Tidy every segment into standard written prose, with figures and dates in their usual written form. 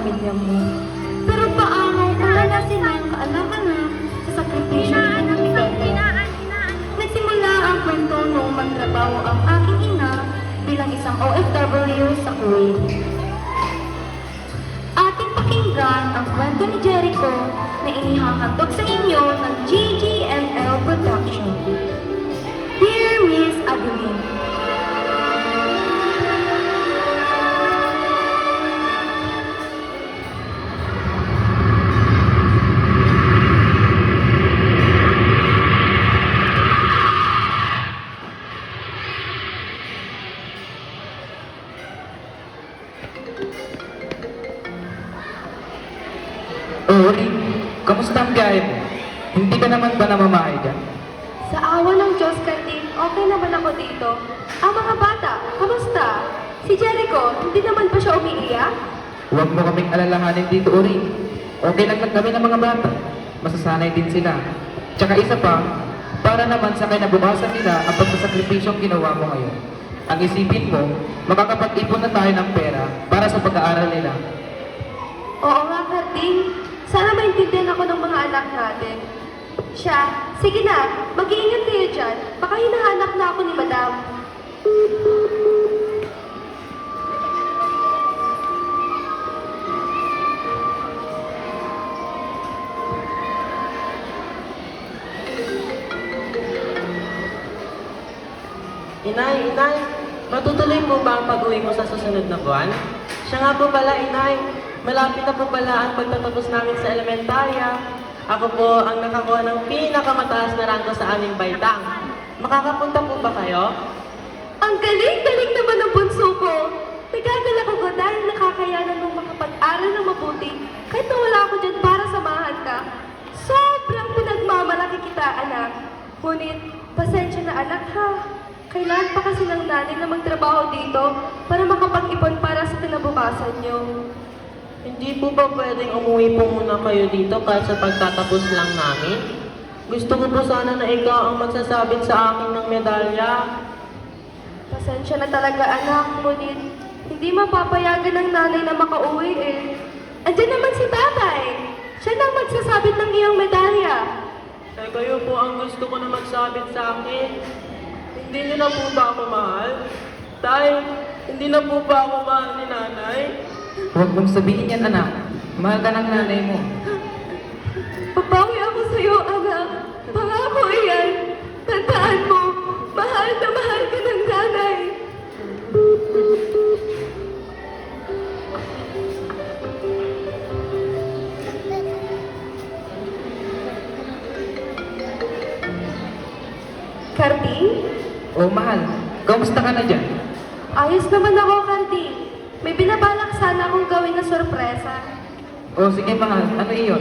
pamilya mo. Pero paano kung wala silang kaalam-alam sa sakripisyo ng pamilya? Nagsimula ang kwento nung magtrabaho ang aking ina bilang isang OFW sa Kuwait. Ating pakinggan ang kwento ni Jericho na inihahandog sa inyo ng GGML Production. Dear Miss Adeline, Ori, kamusta ang biyahe mo? Hindi ka naman ba namamahay dyan? sa awa ng Diyos, Kartin, okay naman ako dito. Ang mga bata, kamusta? Si Jericho, hindi naman ba siya umiiyak? Huwag mo kaming alalahanin dito, Ori. Okay lang kami ng mga bata. Masasanay din sila. Tsaka isa pa, para naman sa kinabukasan nila ang pagsasakripisyong ginawa mo ngayon. Ang isipin mo, makakapag-ipon na tayo ng pera para sa pag-aaral nila. Oo nga, Kartin. Sana maintindihan ako ng mga anak natin. Siya, sige na, mag-iingat kayo dyan. Baka hinahanap na ako ni Madam. Inay, matutuloy po ba ang pag-uwi mo sa susunod na buwan? Siya nga po pala, Inay. Malapit na po pala ang pagtatapos namin sa elementarya. Ako po ang nakakuha ng pinakamataas na rangko sa aming baitang. Makakapunta po ba kayo? Ang galing-galing naman ng bunso ko. Nagagalak ako dahil nakakayanan mong makapag-aral ng mabuti kahit na wala ako dyan para samahan ka. Sobrang pinagmamalaki kita, anak. Ngunit, pasensya na anak ha. Kailangan pa kasi ng nanay na magtrabaho dito para makapag-ipon para sa kinabukasan niyo. Hindi po ba pwedeng umuwi po muna kayo dito kahit sa pagtatapos lang namin? Gusto ko po sana na ikaw ang magsasabit sa akin ng medalya. Pasensya na talaga, anak. Ngunit, hindi mapapayagan ng nanay na makauwi eh. Andiyan naman si tatay. Siya na ang magsasabit ng iyong medalya. Eh kayo po ang gusto ko na magsabit sa akin. Hindi niyo na po ba ako mahal? Tay, hindi na po ba ako mahal ni nanay? Huwag mong sabihin yan, anak. Mahal ka ng nanay mo. Papawi ako sa'yo, anak. Pangako iyan. Tandaan mo, mahal na mahal ka ng nanay. Karti? Oh, mahal. Kamusta ka na dyan? Ayos naman ako, Karti. May binabalak sana akong gawin na sorpresa. Oh, sige, mahal. Ano iyon?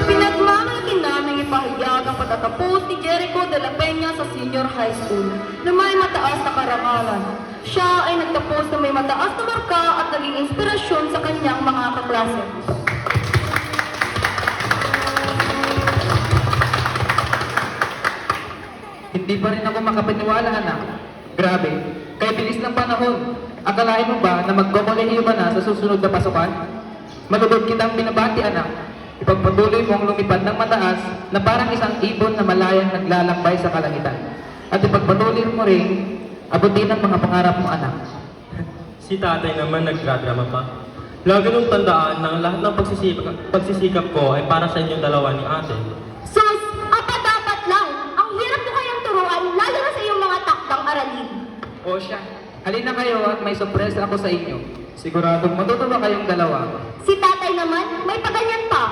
Pinagmamalaki naming ipahayag ang pagtatapos ni Jericho de la Peña sa senior high school na may mataas na karangalan. Siya ay nagtapos na may mataas na marka at naging inspirasyon sa kanyang mga kaklase. Hindi pa rin ako makapaniwala, anak. Grabe. Kaya bilis ng panahon. Akalain mo ba na magkokolehiyo ka na sa susunod na pasukan? Malubog kitang binabati, anak. Ipagpatuloy mo ang lumipad ng mataas na parang isang ibon na malayang naglalakbay sa kalangitan. At ipagpatuloy mo rin abutin ang mga pangarap mo, anak. Si tatay naman nagdradrama pa. Lagi nung tandaan na lahat ng pagsisikap ko ay para sa inyong dalawa ni ate. Sus! Apa dapat lang! Ang hirap ko kayang turuan, lalo na sa iyong mga takdang aralin. O siya, halina kayo at may sorpresa ako sa inyo. Siguradong matutuwa kayong dalawa. Si tatay naman, may paganyan pa.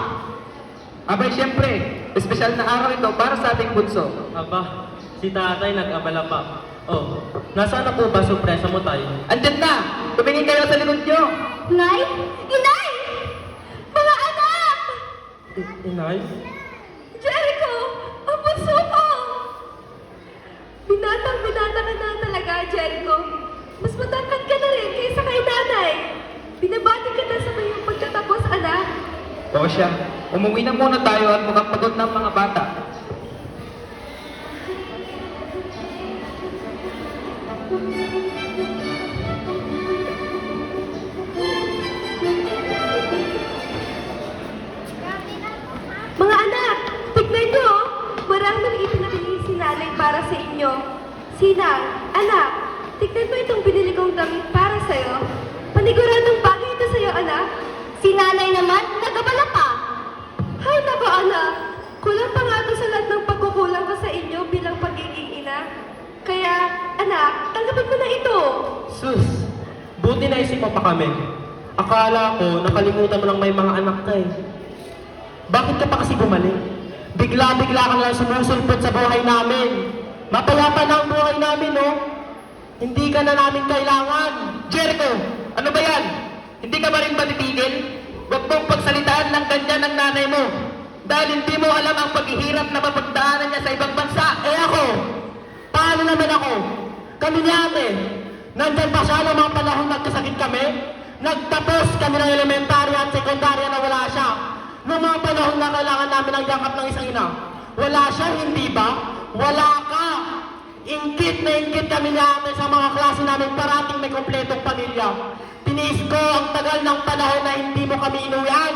Abay, siyempre, espesyal na araw ito para sa ating bunso. Aba, si tatay nag-abala pa. Oh, nasaan na po ba sorpresa mo tayo? Andyan na! Tumingin kayo sa likod nyo! Nay? Inay! Mga anak! Inay? Jericho! Ang bunso ko! Binatang-binata ka na talaga, Jericho. Mas matangkad ka na rin kaysa kay nanay. Binabati ka na sa iyong pagkakataon. O siya, umuwi na muna tayo at mukhang pagod ng mga bata. Mga anak, tignan nyo! Maraming ipinabili si nanay para sa inyo. Sinang, anak, tignan mo itong binili kong damit para sa'yo. Paniguradong bagay ito sa'yo, anak. Si nanay naman, nagabala pa. Hay nako, anak. Kulang pa nga ito sa lahat ng pagkukulang ko sa inyo bilang pagiging ina. Kaya, anak, tanggapin mo na ito. Sus, buti na isip mo pa kami. Akala ko, nakalimutan mo lang may mga anak ka eh. Bakit ka pa kasi bumalik? Bigla-bigla ka lang sumusulpot sa buhay namin. Mapayapa na ang buhay namin, no? Hindi ka na namin kailangan. Jericho, ano ba yan? Hindi ka ba rin matitigil? Huwag mong pagsalitaan ng ganyan ng nanay mo. Dahil hindi mo alam ang paghihirap na mapagdaanan niya sa ibang bansa. Eh ako, paano naman ako? Kami ni ate, nandyan pa siya ng mga panahon nagkasakit kami? Nagtapos kami ng elementarya at sekundarya na wala siya. Noong mga panahon na kailangan namin ang yakap ng isang ina. Wala siya, hindi ba? Wala ka! Ingkit na ingkit kami ni ate sa mga klase namin parating may kompletong pamilya. Tiniis ko ang tagal ng panahon na hindi mo kami inuwian.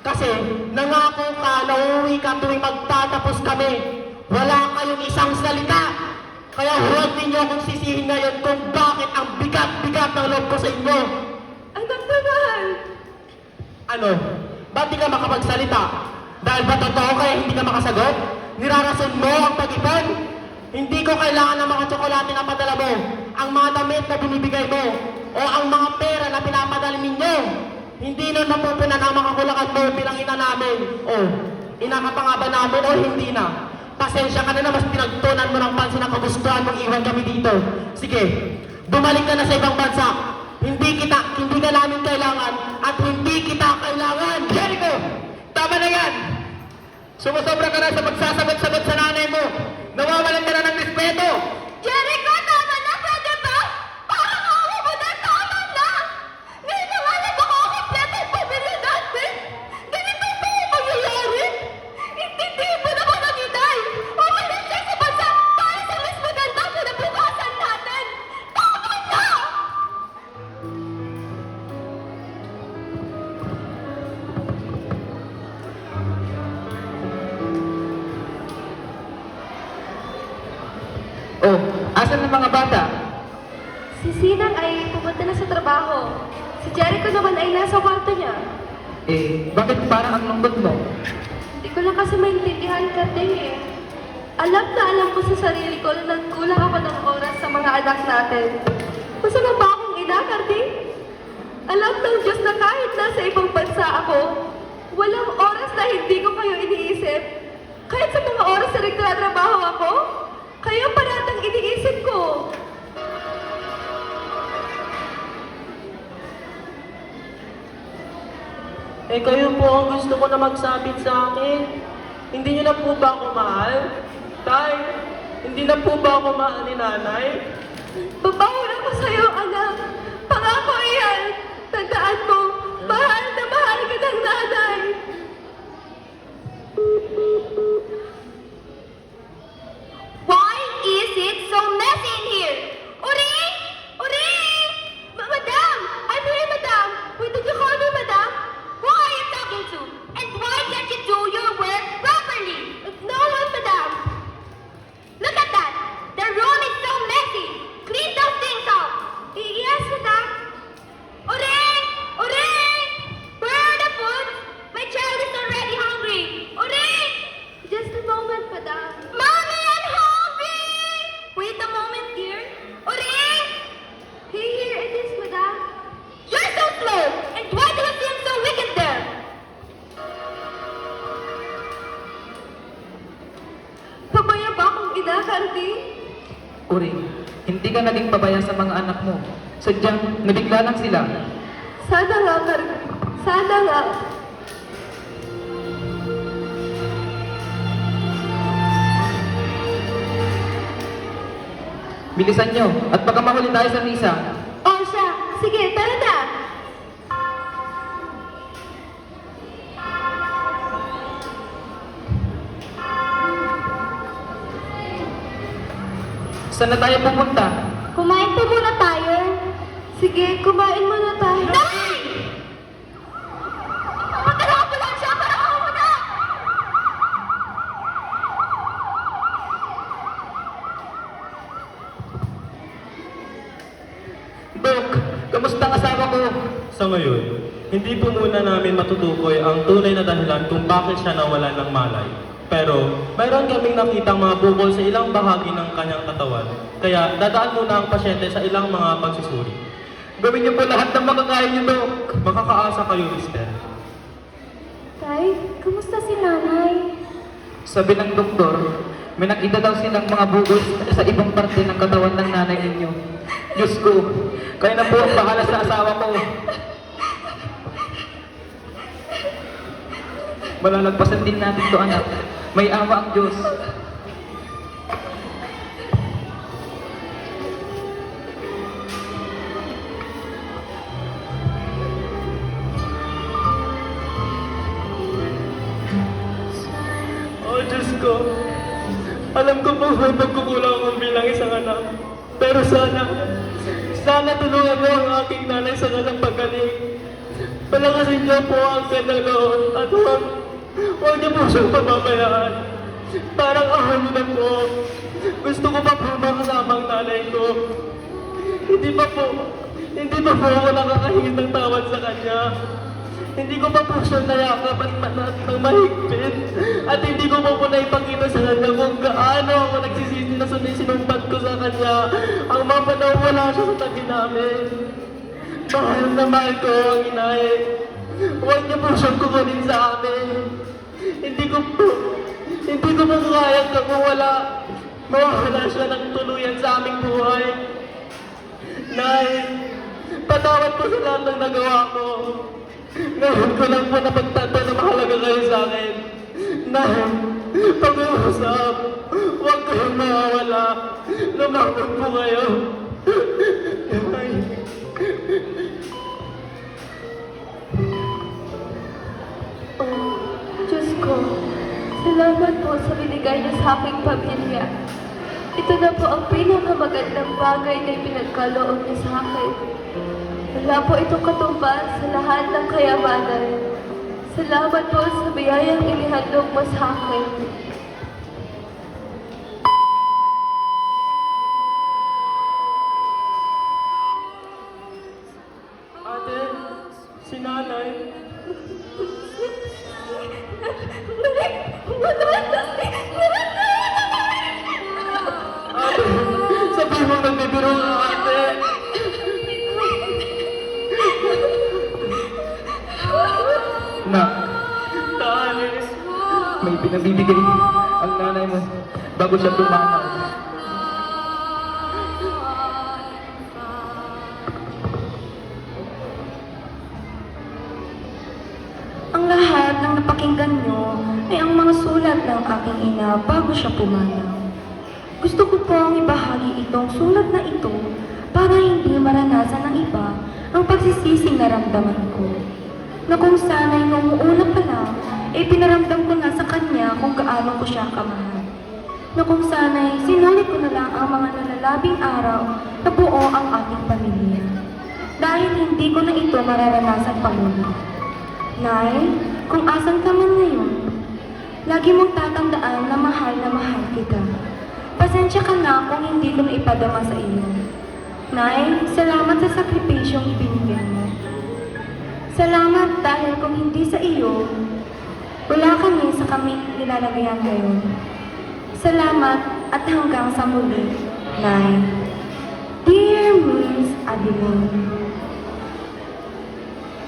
Kasi nangako ka na uuwi ka tuwing magtatapos kami. Wala kayong isang salita. Kaya huwag ninyo akong sisihin ngayon kung bakit ang bigat-bigat ng loob ko sa inyo. Anak na mahal. Ano? Ba't di ka makapagsalita? Dahil ba totoo kaya hindi ka makasagot? Nirarason mo ang pag-ipon? Hindi ko kailangan ng mga tsokolate na padala mo, ang mga damit na binibigay mo, o ang mga pera na pinapadala ninyo. Hindi nun mapupunan ang mga kulakan mo bilang ina namin. O, ina ka pa nga ba namin o hindi na? Pasensya ka na mas pinagtunan mo ng pansin na kagustuhan mong iwan kami dito. Sige, bumalik ka na sa ibang bansa. Hindi ka namin kailangan at hindi kita kailangan. Jericho, tama na yan! Sumusobra ka na sa pagsasagot-sagot sa nanay mo. Nawawalan ka na ng respeto. Jericho, tama na! Pwede ba? Parang ako mo na! Tama na! Ngayon na nga lang makakompleto ang pamilya natin! Ganito ba yung mangyayari? Intindihin mo na ba ng inay? Umalis siya sa bansa para sa mas magandang kinabukasan natin! Tama na! Oh, asan ang mga bata? Si Sinang ay pumunta na sa trabaho. Si Jericho naman ay nasa kwarto niya. Eh, bakit parang ang lungkot mo? Hindi ko lang kasi maintindihan ka din eh. Alam na alam ko sa sarili ko na nagkulang ako ng oras sa mga anak natin. Masama ba akong ina, Karding? Alam ng Diyos na kahit nasa ibang bansa ako, walang oras na hindi ko kayo iniisip. Kahit sa mga oras na nagtatrabaho ako, kayo paratang iniisip ko. Eh kayo po ang gusto ko na magsabit sa akin. Hindi niyo na po ba ako mahal? Tay, hindi na po ba ako mahal ni nanay? Babawal ako sa'yo, anak. Pangako iyan. Tandaan mo, mahal na mahal ka ng nanay. Why is it so messy in here? Uri! Uri! Madam! I'm here, madam. Wait, did you call me, madam? Who are you talking to? And why can't you do your work properly? No one, madam. Look at that! The room is so messy! Clean those things up! Yes, madam. Uri! Uri! Where are the food? My child is already hungry! Uri! Just a moment, madam. Mommy, I'm hungry! Wait a moment, dear. Uri! Here it is, madam. You're so slow! And why do you seem so wicked there? Pabaya ba akong ina, Cardi? Uri, hindi ka naging pabaya sa mga anak mo. Sadyang nabigla lang sila. Sana nga, Cardi. Sana nga. Bilisan nyo, at baka mahuli tayo sa misa. Oh, siya. Sige, tara na. Saan na tayo pupunta? Kumain po muna tayo. Sige, kumain muna tayo. Nay! Magkala ko lang siya para ako muna! Dok, kamusta ang asawa ko? Sa ngayon, hindi po muna namin matutukoy ang tunay na dahilan kung bakit siya nawalan ng malay. Pero, mayroon kaming nakitang mga bukol sa ilang bahagi ng kanyang katawan. Kaya, dadaan muna ang pasyente sa ilang mga pagsusuri. Gawin niyo po lahat ng makakaya niyo, Dok. Makakaasa kayo, mister. Tay, kamusta si nanay? Sabi ng doktor, may nakita daw silang mga bugol sa ibang parte ng katawan ng nanay ninyo. Diyos ko, kayo na po ang bahala sa asawa ko. Malalagpasan din natin to, anak. May awa ang Diyos. Oh, Diyos ko. Alam ko po may pagkukulang akong bilang isang anak. Pero sana tulungan mo ang aking nanay sa kanyang paggaling. Palakasin niyo po ang kanyang loob at huwag niyo po siyang pababayaan. Parang ahal niyo na po. Gusto ko pa po makasama ang nanay ko. Hindi pa po ako nakakahingit ng tawad sa kanya. Hindi ko pa po siya nayakap at ng mahigpit. At hindi ko pa po naipakita sa kanya kung gaano ako nagsisisi na sinumpat ko sa kanya. Ang mga panahon wala siya sa tabi namin. Mahal na mahal ko ang inay. Huwag niyo po siyang kukunin sa amin. Hindi ko po kaya kung mawawala siya ng tuluyan sa aming buhay. Nay, patawad po sa lahat ng nagawa ko. Ngayon ko lang po napagtanto na mahalaga kayo sa akin. Nay, pag-uusap, huwag kayong mawawala. Lumapot po kayo. Nay. Oh, Diyos ko, salamat po sa binigay niyo sa aking pamilya. Ito na po ang pinakamagandang bagay na pinagkaloob niyo sa akin. Wala po itong katumbas sa lahat ng kayamanan. Salamat po sa biyayang inihandog mo sa akin. Ate, si nanay. Ate, sabihin mo nagbibiro ka, ate. Nak, Tanis. may pinabibigay ang nanay mo bago siya pumanaw. Ang lahat ng napakinggan nyo ay ang mga sulat ng aking ina bago siya pumanaw. Gusto ko po ang ibahagi itong sulat na ito para hindi maranasan ng iba ang pagsisising naramdaman ko. Na kung sana'y noong una pa lang, ay pinaramdam ko na sa kanya kung gaano ko siya kamahal. Na kung sana'y sinulit ko na lang ang mga nalalabing araw na buo ang aking pamilya. Dahil hindi ko na ito mararanasan pamuli. Nay, kung asan ka man ngayon, lagi mong tatandaan na mahal kita. Pasensya ka na kung hindi ko na ipadama sa iyo. Nay, salamat sa sakripisyong ibinigay mo. Salamat dahil kung hindi sa iyo, wala kami sa kami nilalagayan ngayon. Salamat at hanggang sa muli, Nay. Dear Miss Adeline.